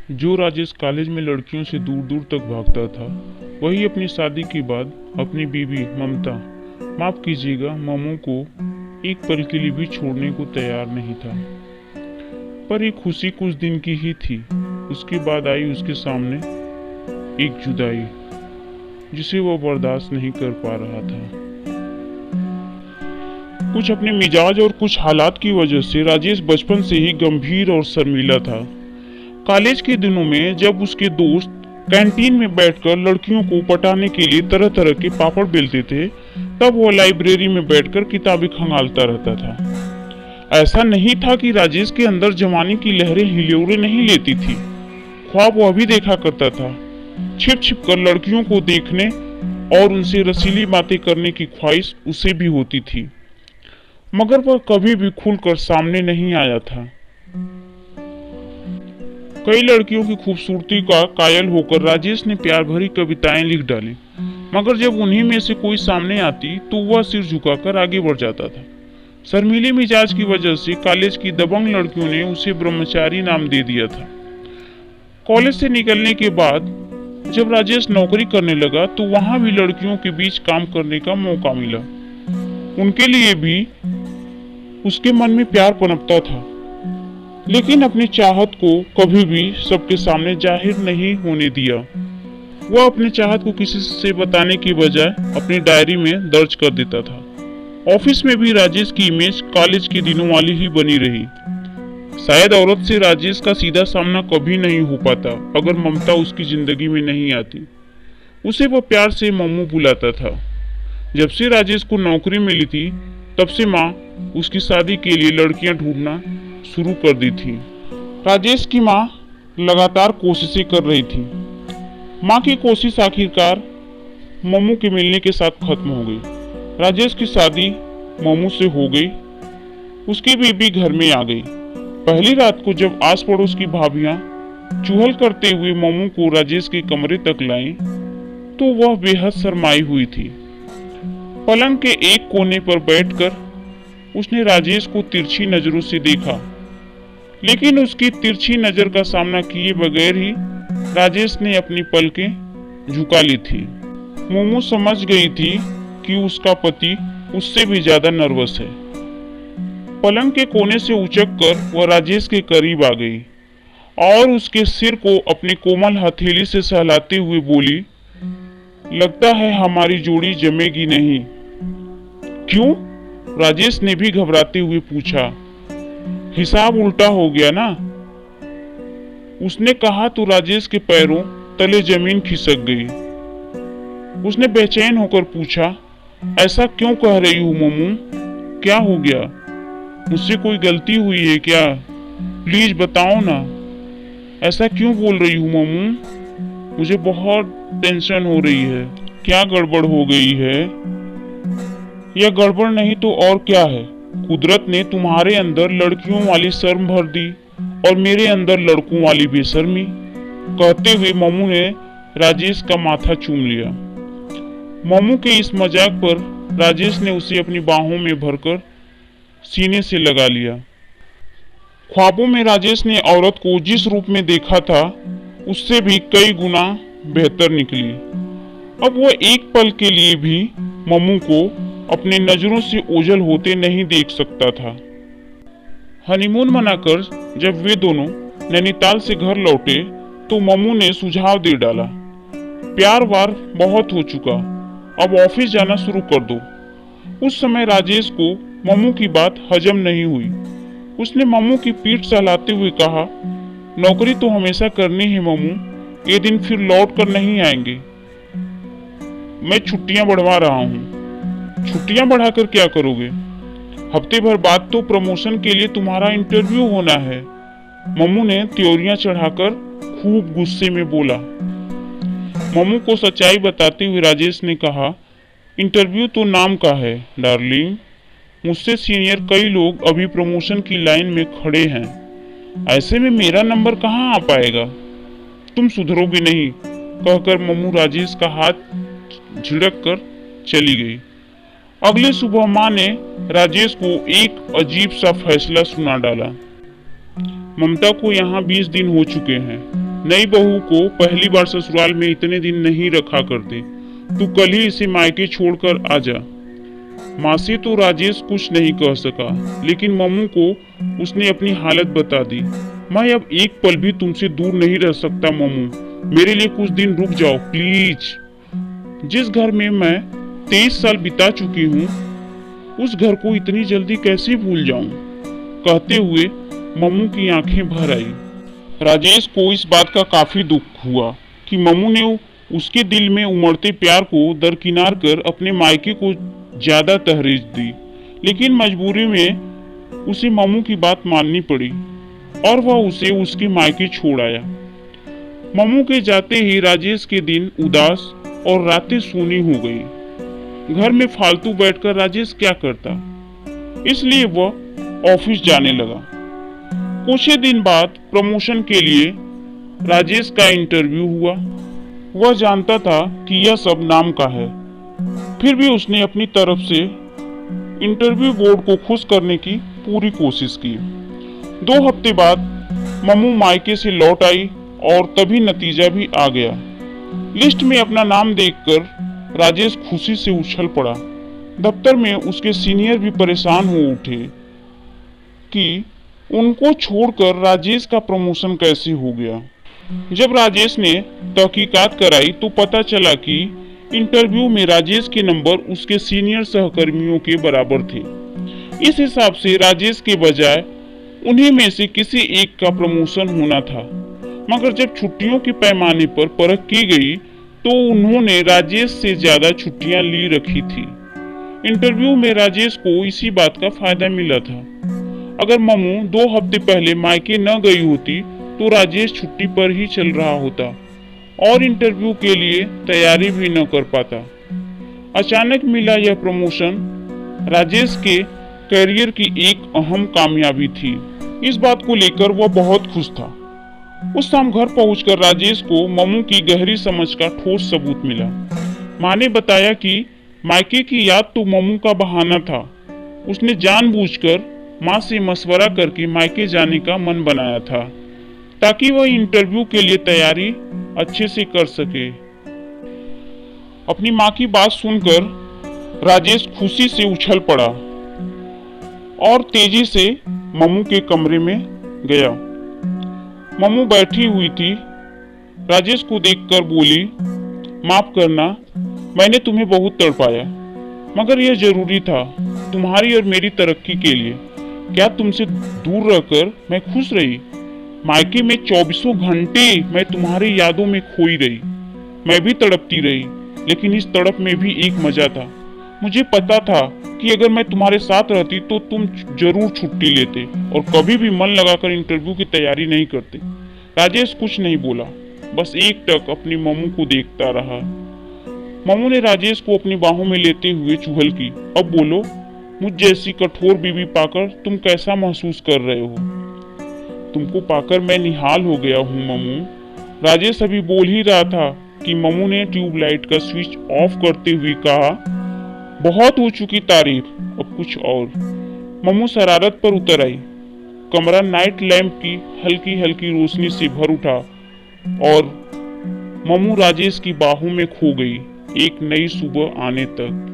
जो राजेश कॉलेज में लड़कियों से दूर दूर तक भागता था, वही अपनी शादी के बाद अपनी बीवी ममता, माफ कीजिएगा ममू को एक पल के लिए भी छोड़ने को तैयार नहीं था। पर ये खुशी कुछ दिन की ही थी। उसके बाद आई उसके सामने एक जुदाई, जिसे वो बर्दाश्त नहीं कर पा रहा था। कुछ अपने मिजाज और कुछ हालात की वजह से राजेश बचपन से ही गंभीर और शर्मीला था। कॉलेज के दिनों में जब उसके दोस्त कैंटीन में बैठकर लड़कियों को पटाने के लिए तरह तरह के पापड़ बेलते थे, तब वो लाइब्रेरी में बैठकर किताबें खंगालता रहता था। ऐसा नहीं था कि राजेश के अंदर जवानी की लहरें हिलोरे नहीं लेती थी। ख्वाब वो भी देखा करता था। छिप छिप कर लड़कियों को देखने और उनसे रसीली बातें करने की ख्वाहिश उसे भी होती थी, मगर वह कभी भी खुलकर सामने नहीं आया था। कई लड़कियों की खूबसूरती का कायल होकर राजेश ने प्यार भरी कविताएं लिख डाली, मगर जब उन्हीं में से कोई सामने आती तो वह सिर झुकाकर आगे बढ़ जाता था। शर्मीले मिजाज की वजह से कॉलेज की दबंग लड़कियों ने उसे ब्रह्मचारी नाम दे दिया था। कॉलेज से निकलने के बाद जब राजेश नौकरी करने लगा तो वहां भी लड़कियों के बीच काम करने का मौका मिला। उनके लिए भी उसके मन में प्यार पनपता था, लेकिन अपनी चाहत को कभी भी सबके सामने जाहिर नहीं होने दिया। वह अपनी चाहत को किसी से बताने की बजाय अपनी डायरी में दर्ज कर देता था। ऑफिस में भी राजेश की इमेज कॉलेज के दिनों वाली ही बनी रही। शायद औरत से राजेश का सीधा सामना कभी नहीं हो पाता अगर ममता उसकी जिंदगी में नहीं आती। उसे वह प्यार से मम्मू बुलाता था। जब से राजेश को नौकरी मिली थी, तब से माँ उसकी शादी के लिए लड़कियां ढूंढना शुरू कर दी थी। राजेश की माँ लगातार कोशिशें कर रही थी। माँ की कोशिश आखिरकार मम्मू के मिलने के साथ खत्म हो गई। राजेश की शादी मम्मू से हो गई। उसकी बीबी घर में आ गई। पहली रात को जब आस पड़ोस की भाभियां चुहल करते हुए मम्मू को राजेश के कमरे तक लाईं, तो वह बेहद शर्माई हुई थी। पलंग के एक कोने पर बैठकर उसने राजेश को तिरछी नजरों से देखा, लेकिन उसकी तिरछी नजर का सामना किए बगैर ही राजेश ने अपनी पलकें झुका ली थी। मोमो समझ गई थी कि उसका पति उससे भी ज्यादा नर्वस है। पलंग के कोने से उचककर वह राजेश के करीब आ गई और उसके सिर को अपनी कोमल हथेली से सहलाते हुए बोली, लगता है हमारी जोड़ी जमेगी नहीं। क्यों? राजेश ने भी घबराते हुए पूछा। हिसाब उल्टा हो गया ना, उसने कहा तो राजेश के पैरों तले जमीन खिसक गई। उसने बेचैन होकर पूछा, ऐसा क्यों कह रही हूँ मोमू? क्या हो गया? मुझसे कोई गलती हुई है क्या? प्लीज बताओ ना, ऐसा क्यों बोल रही हूँ मोमू? मुझे बहुत टेंशन हो रही है। क्या गड़बड़ हो गई है? यह गड़बड़ नहीं तो और क्या है? कुदरत ने तुम्हारे अंदर लड़कियों वाली शर्म भर दी और मेरे अंदर लड़कों वाली बेशर्मी। कहते हुए मोमू ने राजेश का माथा चूम लिया। मोमू के इस मजाक पर राजेश ने उसे अपनी बाहों में भरकर सीने से लगा लिया। ख्वाबों में राजेश ने औरत को जिस रूप में देखा था, उससे भी कई गुना बेहतर निकली। अब वह एक पल के लिए भी मोमू को अपने नजरों से ओझल होते नहीं देख सकता था। हनीमून मनाकर जब वे दोनों नैनीताल से घर लौटे तो मम्मू ने सुझाव दे डाला, प्यार वार बहुत हो चुका, अब ऑफिस जाना शुरू कर दो। उस समय राजेश को मम्मू की बात हजम नहीं हुई। उसने मम्मू की पीठ सहलाते हुए कहा, नौकरी तो हमेशा करनी है मम्मू, ये दिन फिर लौट कर नहीं आएंगे। मैं छुट्टियां बढ़वा रहा हूँ। छुट्टियां बढ़ाकर क्या करोगे? हफ्ते भर बाद तो प्रमोशन के लिए तुम्हारा इंटरव्यू होना है। मम्मू ने त्योरियां चढ़ाकर खूब गुस्से में बोला। मम्मू को सच्चाई बताते हुए राजेश ने कहा, इंटरव्यू तो नाम का है डार्लिंग, मुझसे सीनियर कई लोग अभी प्रमोशन की लाइन में खड़े हैं। ऐसे में मेरा नंबर कहाँ आ पाएगा? तुम सुधरोगे नहीं, कहकर मम्मू राजेश का हाथ झिड़क कर चली गई। अगली सुबह माँ ने राजेश को एक अजीब सा फैसला सुना डाला। ममता को यहाँ 20 दिन हो चुके हैं। नई बहू को पहली बार ससुराल में इतने दिन नहीं रखा करते। तू कल ही इसे मायके छोड़कर आ जा। माँ से तो राजेश कुछ नहीं कह सका, लेकिन मम्मू को उसने अपनी हालत बता दी। मैं अब एक पल भी तुमसे दूर नहीं रह सकता मम्मू, मेरे लिए कुछ दिन रुक जाओ प्लीज। जिस घर में मैं 23 साल बिता चुकी हूँ, उस घर को इतनी जल्दी कैसे भूल जाऊं? कहते हुए मम्मू की आंखें भर आई। राजेश को इस बात का काफी दुख हुआ कि मम्मू ने उसके दिल में उमड़ते प्यार को दरकिनार कर अपने मायके को ज्यादा तहरीज दी, लेकिन मजबूरी में उसे मम्मू की बात माननी पड़ी और वह उसे उसके मायके छोड़ आया। मम्मू के जाते ही राजेश के दिन उदास और रातें सूनी हो गई। घर में फालतू बैठकर राजेश क्या करता, इसलिए वह ऑफिस जाने लगा। कुछ ही दिन बाद प्रमोशन के लिए राजेश का इंटरव्यू हुआ। वह जानता था कि यह सब नाम का है, फिर भी उसने अपनी तरफ से इंटरव्यू बोर्ड को खुश करने की पूरी कोशिश की। 2 हफ्ते बाद मम्मू मायके से लौट आई और तभी नतीजा भी आ गया। लिस्ट में अपना नाम देखकर राजेश खुशी से उछल पड़ा। दफ्तर में उसके सीनियर भी परेशान हो उठे कि उनको छोड़कर राजेश का प्रमोशन कैसे हो गया। जब राजेश ने तहकीकात कराई तो पता चला कि इंटरव्यू में राजेश के नंबर उसके सीनियर सहकर्मियों के बराबर थे। इस हिसाब से राजेश के बजाय उन्हीं में से किसी एक का प्रमोशन होना था, मगर जब छुट्टियों के पैमाने पर परख की गई तो उन्होंने राजेश से ज्यादा छुट्टियां ली रखी थी। इंटरव्यू में राजेश को इसी बात का फायदा मिला था। अगर मम्मू 2 हफ्ते पहले मायके न गई होती तो राजेश छुट्टी पर ही चल रहा होता और इंटरव्यू के लिए तैयारी भी न कर पाता। अचानक मिला यह प्रमोशन राजेश के करियर की एक अहम कामयाबी थी। इस बात को लेकर वह बहुत खुश था। उस शाम घर पहुंचकर राजेश को मम्मू की गहरी समझ का ठोस सबूत मिला। माँ ने बताया कि मायके की याद तो मम्मू का बहाना था। उसने जानबूझकर माँ से मशवरा करके मायके जाने का मन बनाया था ताकि वह इंटरव्यू के लिए तैयारी अच्छे से कर सके। अपनी माँ की बात सुनकर राजेश खुशी से उछल पड़ा और तेजी से मम्मू के कमरे में गया। मम्मू बैठी हुई थी। राजेश को देखकर बोली, माफ करना, मैंने तुम्हें बहुत तड़पाया, मगर यह जरूरी था तुम्हारी और मेरी तरक्की के लिए। क्या तुमसे दूर रहकर मैं खुश रही? मायके में 24 घंटे मैं तुम्हारी यादों में खोई रही। मैं भी तड़पती रही, लेकिन इस तड़प में भी एक मजा था। मुझे पता था कि अगर मैं तुम्हारे साथ रहती तो तुम जरूर छुट्टी लेते और कभी भी मन लगाकर इंटरव्यू की तैयारी नहीं करते। राजेश कुछ नहीं बोला, बस एकटक अपनी मम्मू को देखता रहा। मम्मू ने राजेश को अपनी बाहों में लेते हुए चुहल की, अब बोलो, मुझ जैसी कठोर बीवी पाकर तुम कैसा महसूस कर रहे हो? तुमको पाकर मैं निहाल हो गया हूँ मम्मू। राजेश अभी बोल ही रहा था कि मम्मू ने ट्यूबलाइट का स्विच ऑफ करते हुए कहा, बहुत हो चुकी तारीफ, अब कुछ और। मम्मू शरारत पर उतर आई। कमरा नाइट लैंप की हल्की हल्की रोशनी से भर उठा और मम्मू राजेश की बाहों में खो गई एक नई सुबह आने तक।